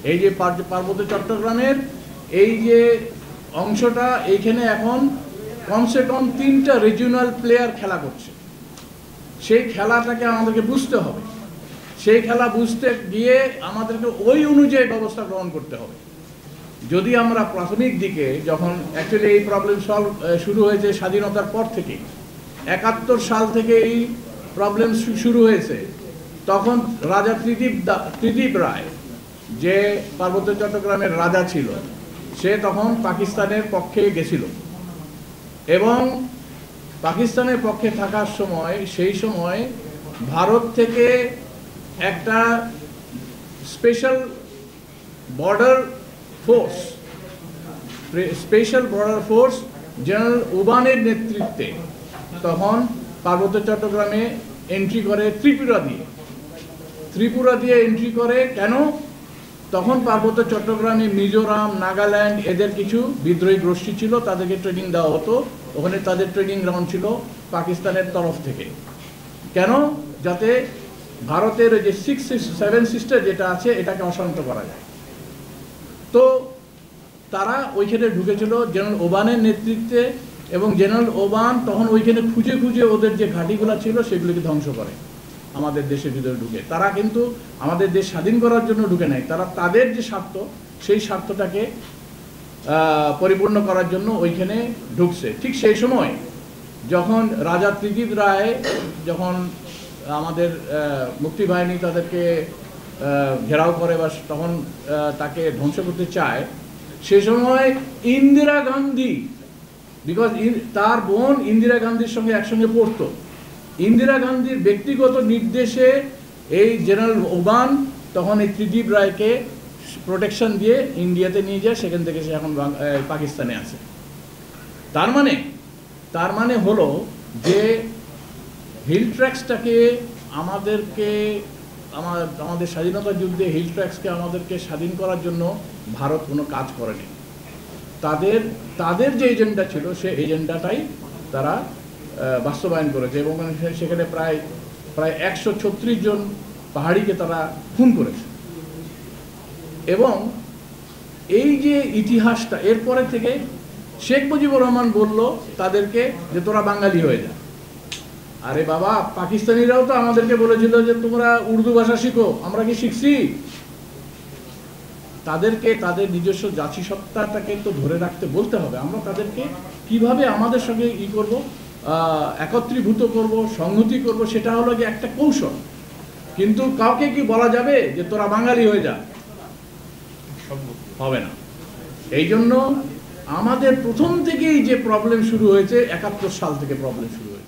এই যে পার্বত্য চট্টগ্রামের এই যে অংশটা, এইখানে এখন কমসে কম 3টা রিজিওনাল প্লেয়ার খেলা করছে। সেই খেলাটাকে আমাদেরকে বুঝতে হবে, সেই খেলা বুঝতে গিয়ে আমাদেরকে ওই অনুযায়ী ব্যবস্থা গ্রহণ করতে হবে। যদি আমরা প্রাথমিক দিকে যখন অ্যাকচুয়ালি এই প্রবলেম শুরু হয়েছে স্বাধীনতার পর থেকে, 71 সাল থেকে এই প্রবলেম শুরু হয়েছে, তখন রাজা ত্রিদিব রায়, যে পার্বত্য চট্টগ্রামের রাজা ছিল, সে তখন পাকিস্তানের পক্ষে গেছিল এবং পাকিস্তানের পক্ষে থাকার সময় সেই সময় ভারত থেকে একটা স্পেশাল বর্ডার ফোর্স জেনারেল ওবানের নেতৃত্বে তখন পার্বত্য চট্টগ্রামে এন্ট্রি করে ত্রিপুরা দিয়ে এন্ট্রি করে। কেন? তখন পার্বত্য চট্টগ্রামে মিজোরাম, নাগাল্যান্ড এদের কিছু বিদ্রোহী গোষ্ঠী ছিল, তাদেরকে ট্রেনিং দেওয়া হতো। ওখানে তাদের ট্রেনিং গ্রাউন্ড ছিল পাকিস্তানের তরফ থেকে। কেন? যাতে ভারতের যে 7 সিস্টার যেটা আছে এটাকে অশান্ত করা যায়। তো তারা ওইখানে ঢুকেছিল জেনারেল ওবানের নেতৃত্বে, এবং জেনারেল ওবান তখন ওইখানে খুঁজে খুঁজে ওদের যে ঘাঁটিগুলো ছিল সেগুলিকে ধ্বংস করে আমাদের দেশের ভিতরে ঢুকে। তারা কিন্তু আমাদের দেশ স্বাধীন করার জন্য ঢুকে নাই, তারা তাদের যে স্বার্থ সেই স্বার্থটাকে পরিপূর্ণ করার জন্য ওইখানে ঢুকছে। ঠিক সেই সময় যখন রাজা ত্রিদিব রায়, যখন আমাদের মুক্তিবাহিনী তাদেরকে ঘেরাও করে বা তখন তাকে ধ্বংস করতে চায়, সে সময় ইন্দিরা গান্ধী, বিকজ তার বোন ইন্দিরা গান্ধীর সঙ্গে একসঙ্গে পড়তো, ইন্দিরা গান্ধীর ব্যক্তিগত নির্দেশে এই জেনারেল ওবান তখন এই ত্রিদিব রায়কে প্রোটেকশন দিয়ে ইন্ডিয়াতে নিয়ে যায়, সেখান থেকে সে এখন পাকিস্তানে আছে। তার মানে হলো যে হিল ট্র্যাক্সটাকে আমাদের স্বাধীনতা যুদ্ধে হিল ট্র্যাক্সকে আমাদেরকে স্বাধীন করার জন্য ভারত কোনো কাজ করেনি। তাদের যে এজেন্ডা ছিল সে এজেন্ডাটাই তারা বাস্তবায়ন করেছে, এবং সেখানে প্রায় 136 জন পাহাড়িকে তারা খুন করেছে। এবং এই যে ইতিহাসটা, এরপরে থেকে শেখ মুজিবুর রহমান বলল তাদেরকে যে তোরা বাঙালি হয়ে যা। আরে বাবা, পাকিস্তানিরাও তো আমাদেরকে বলেছিল যে তোমরা উর্দু ভাষা শিখো, আমরা কি শিখছি? তাদেরকে তাদের নিজস্ব জাতিসত্তাটাকে তো ধরে রাখতে বলতে হবে। আমরা তাদেরকে কিভাবে আমাদের সঙ্গে করব, একত্রীভূত করব, সংহতি করব, সেটা হলো যে একটা কৌশল। কিন্তু কাউকে কি বলা যাবে যে তোরা বাঙালি হয়ে যা? হবে না। এই জন্য আমাদের প্রথম থেকেই যে প্রবলেম শুরু হয়েছে, 71 সাল থেকে প্রবলেম শুরু হয়েছে।